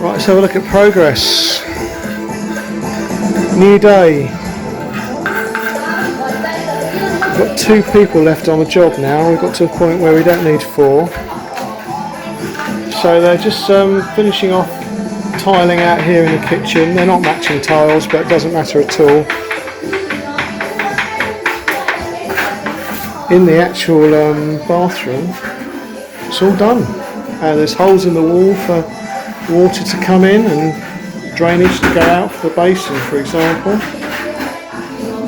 Right, let's have a look at progress. New day. We've got 2 people left on the job now. We've got to a point where we don't need 4. So they're just finishing off tiling out here in the kitchen. They're not matching tiles, but it doesn't matter at all. In the actual bathroom, it's all done. There's holes in the wall for water to come in and drainage to go out for the basin, for example.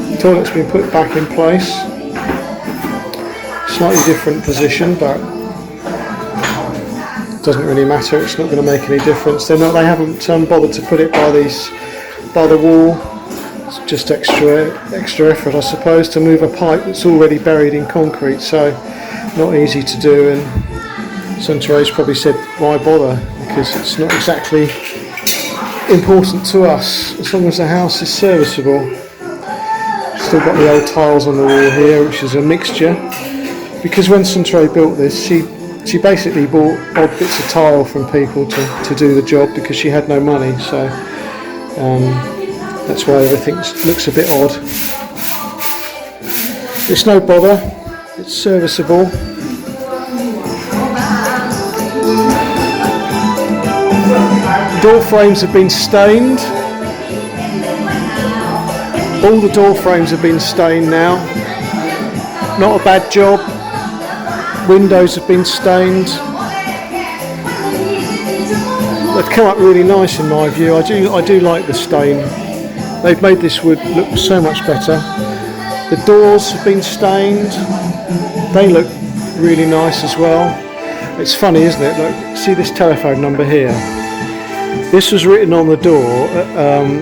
The toilet's been put back in place. Slightly different position, but it doesn't really matter. It's not going to make any difference. They haven't bothered to put it by the wall. It's just extra effort, I suppose, to move a pipe that's already buried in concrete. So not easy to do. And Terrace probably said, why bother? Because it's not exactly important to us as long as the house is serviceable. Still got the old tiles on the wall here, which is a mixture. Because when Terrace built this, she basically bought odd bits of tile from people to do the job because she had no money. So that's why everything looks a bit odd. It's no bother. It's serviceable. Door frames have been stained. All the door frames have been stained now. Not a bad job. Windows have been stained. They've come up really nice in my view. I do like the stain. They've made this wood look so much better. The doors have been stained. They look really nice as well. It's funny, isn't it? Look, see this telephone number here? This was written on the door.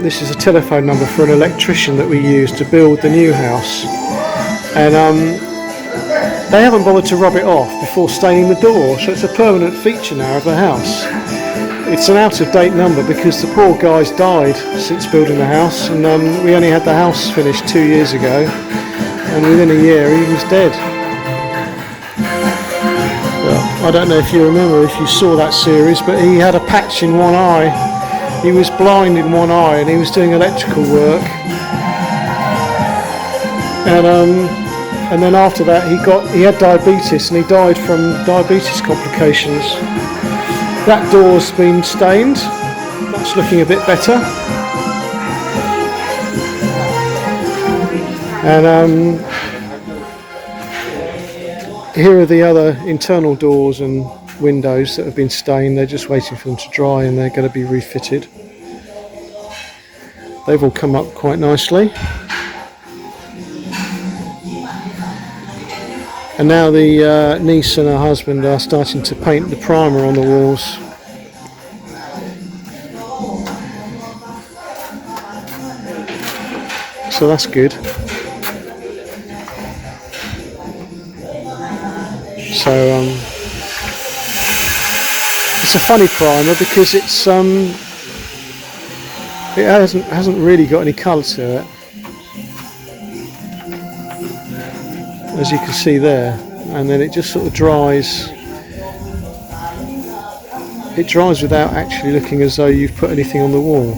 This is a telephone number for an electrician that we use to build the new house. And they haven't bothered to rub it off before staining the door, so it's a permanent feature now of the house. It's an out-of-date number because the poor guy's died since building the house, and we only had the house finished 2 years ago, and within a year he was dead. I don't know if you remember, if you saw that series, but he had a patch in one eye. He was blind in one eye and he was doing electrical work. And then after that he had diabetes and he died from diabetes complications. That door's been stained. That's looking a bit better. And here are the other internal doors and windows that have been stained. They're just waiting for them to dry and they're going to be refitted. They've all come up quite nicely. And now the niece and her husband are starting to paint the primer on the walls. So that's good. So it's a funny primer because it hasn't really got any colour to it, as you can see there, and then it just sort of dries. It dries without actually looking as though you've put anything on the wall.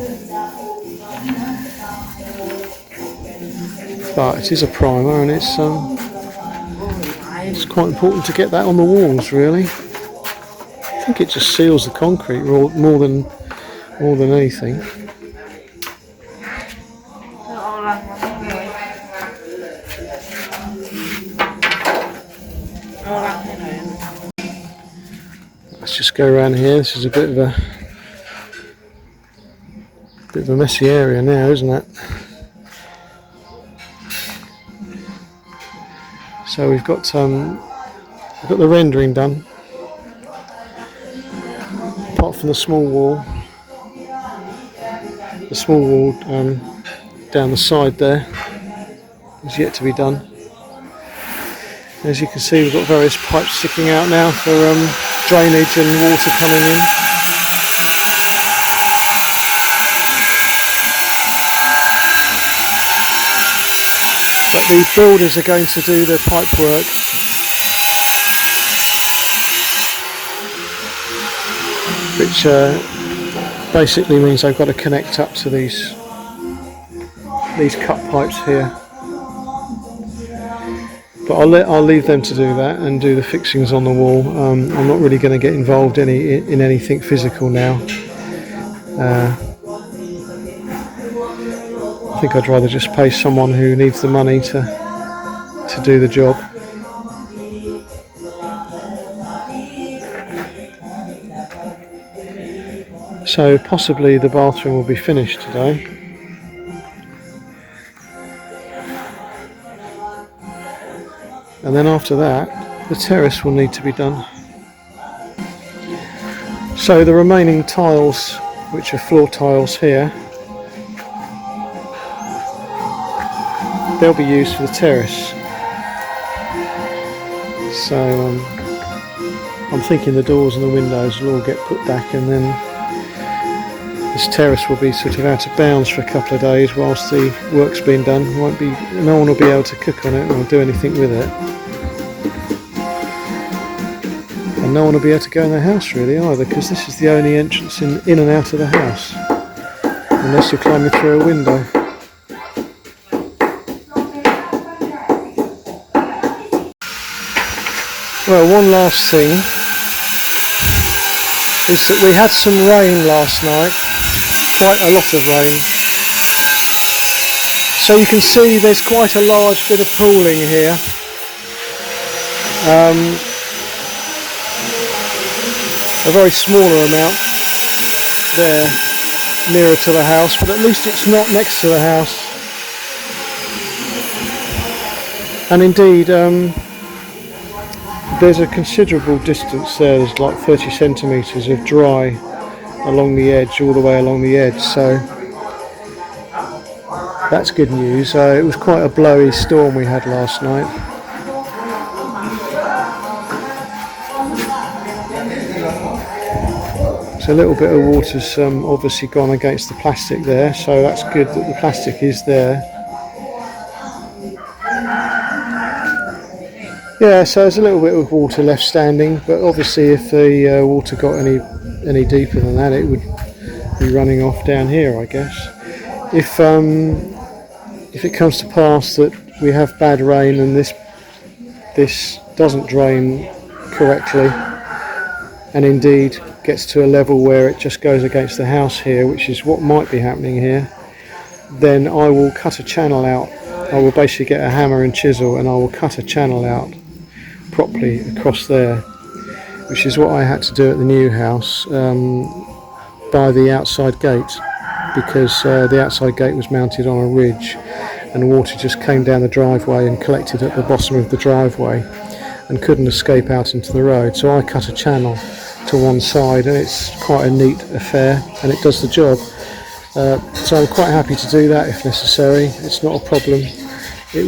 But it is a primer, and it's quite important to get that on the walls, really. I think it just seals the concrete more than anything. Let's just go around here. This is a bit of a messy area now, isn't it? So we've got the rendering done, apart from the small wall. The small wall down the side there is yet to be done. As you can see, we've got various pipes sticking out now for drainage and water coming in. But the builders are going to do the pipe work. Which Basically means I've got to connect up to these cut pipes here. But I'll leave them to do that and do the fixings on the wall. I'm not really going to get involved in anything physical now. I think I'd rather just pay someone who needs the money to do the job. So possibly the bathroom will be finished today. And then after that, the terrace will need to be done. So the remaining tiles, which are floor tiles here, they'll be used for the terrace. So I'm thinking the doors and the windows will all get put back, and then this terrace will be sort of out of bounds for a couple of days whilst the work's being done. No one will be able to cook on it or do anything with it. And no one will be able to go in the house really either, because this is the only entrance in and out of the house, unless you're climbing through a window. Well, one last thing is that we had some rain last night, quite a lot of rain. So you can see there's quite a large bit of pooling here. A very smaller amount there nearer to the house, but at least it's not next to the house. And indeed, there's a considerable distance there. There's like 30 centimetres of dry along the edge, all the way along the edge, so that's good news. It was quite a blowy storm we had last night. So a little bit of water's obviously gone against the plastic there, so that's good that the plastic is there. Yeah, so there's a little bit of water left standing, but obviously if the water got any deeper than that, it would be running off down here, I guess. If it comes to pass that we have bad rain and this doesn't drain correctly, and indeed gets to a level where it just goes against the house here, which is what might be happening here, then I will cut a channel out. I will basically get a hammer and chisel and I will cut a channel out properly across there, which is what I had to do at the new house by the outside gate, because the outside gate was mounted on a ridge and water just came down the driveway and collected at the bottom of the driveway and couldn't escape out into the road. So I cut a channel to one side, and it's quite a neat affair and it does the job. So I'm quite happy to do that if necessary. It's not a problem. It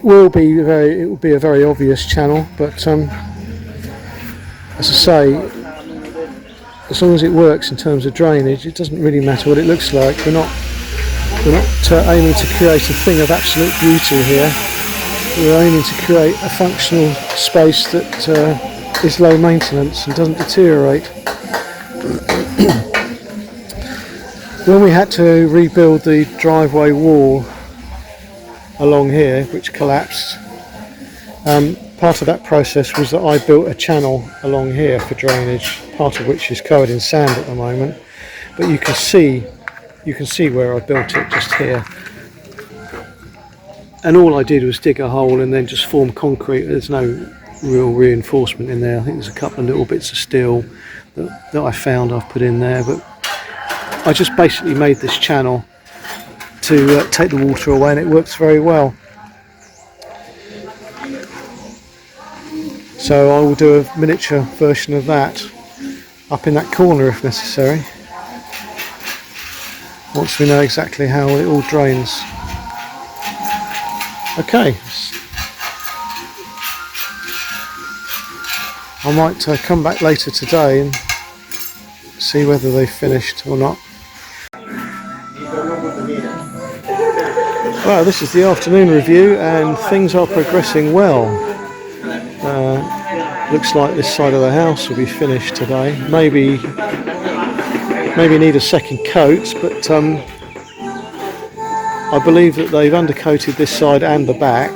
will be a very obvious channel, but as I say, as long as it works in terms of drainage, it doesn't really matter what it looks like. We're not aiming to create a thing of absolute beauty here. We're aiming to create a functional space that is low maintenance and doesn't deteriorate. When we had to rebuild the driveway wall along here, which collapsed, part of that process was that I built a channel along here for drainage, part of which is covered in sand at the moment, but you can see where I built it just here. And all I did was dig a hole and then just form concrete. There's no real reinforcement in there. I think there's a couple of little bits of steel that I found I've put in there, but I just basically made this channel to take the water away, and it works very well. So I will do a miniature version of that up in that corner if necessary, once we know exactly how it all drains. Okay, I might come back later today and see whether they've finished or not. Well, this is the afternoon review and things are progressing well. Looks like this side of the house will be finished today. Maybe maybe need a second coat, but I believe that they've undercoated this side and the back.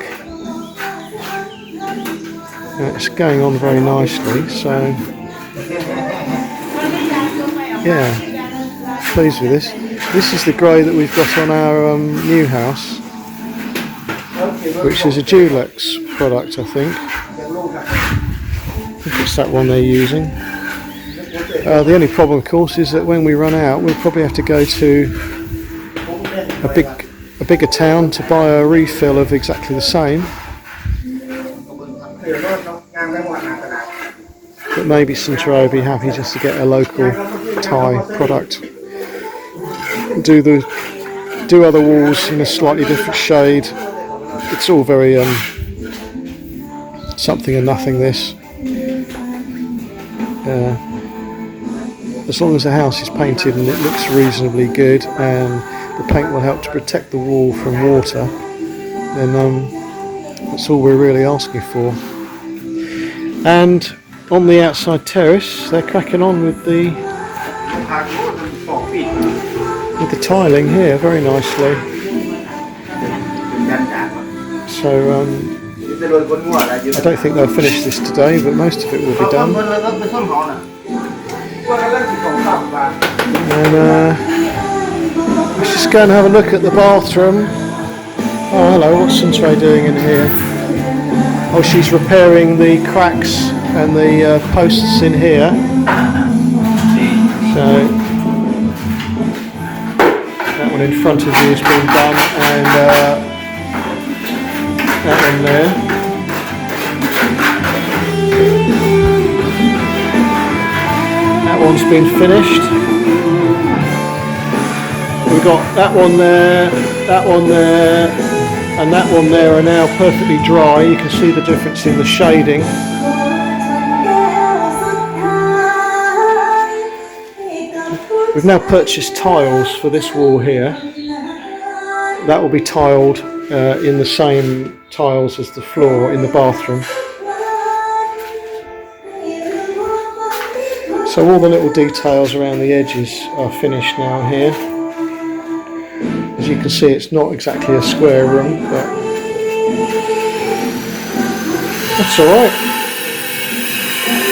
And it's going on very nicely, so yeah, pleased with this. This is the grey that we've got on our new house, which is a Dulux product, I think. I think it's that one they're using. The only problem, of course, is that when we run out, we'll probably have to go to a bigger town to buy a refill of exactly the same. But maybe Centro will be happy just to get a local Thai product. Do other walls in a slightly different shade. It's all very something and nothing, this. As long as the house is painted and it looks reasonably good and the paint will help to protect the wall from water, then that's all we're really asking for. And on the outside terrace, they're cracking on with the tiling here very nicely. So I don't think they'll finish this today, but most of it will be done. And let's just go and have a look at the bathroom. Oh, hello, what's Centro doing in here? Oh, she's repairing the cracks and the posts in here. So that one in front of you has been done, and that one there. That one's been finished. We've got that one there, and that one there are now perfectly dry. You can see the difference in the shading. We've now purchased tiles for this wall here. That will be tiled in the same tiles as the floor in the bathroom. So all the little details around the edges are finished now here. As you can see, it's not exactly a square room, but that's alright.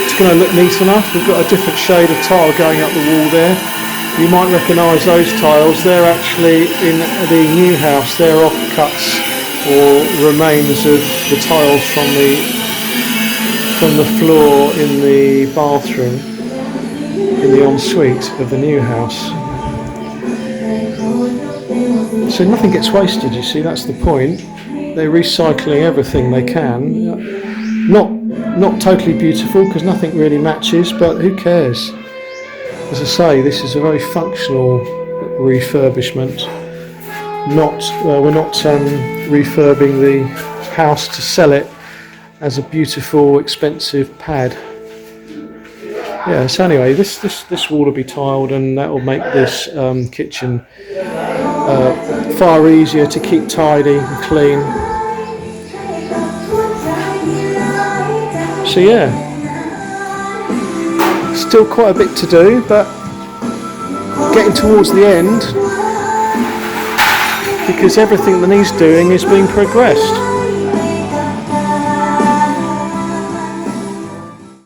It's going to look neat enough. We've got a different shade of tile going up the wall there. You might recognise those tiles. They're actually in the new house. They're offcuts or remains of the tiles from the floor in the bathroom in the ensuite of the new house. So nothing gets wasted, you see, that's the point. They're recycling everything they can. Not totally beautiful because nothing really matches, but who cares? As I say, this is a very functional refurbishment. We're not refurbing the house to sell it as a beautiful, expensive pad. Yeah. So anyway, this wall will be tiled, and that will make this kitchen far easier to keep tidy and clean. So yeah, still quite a bit to do, but getting towards the end, because everything that needs doing is being progressed.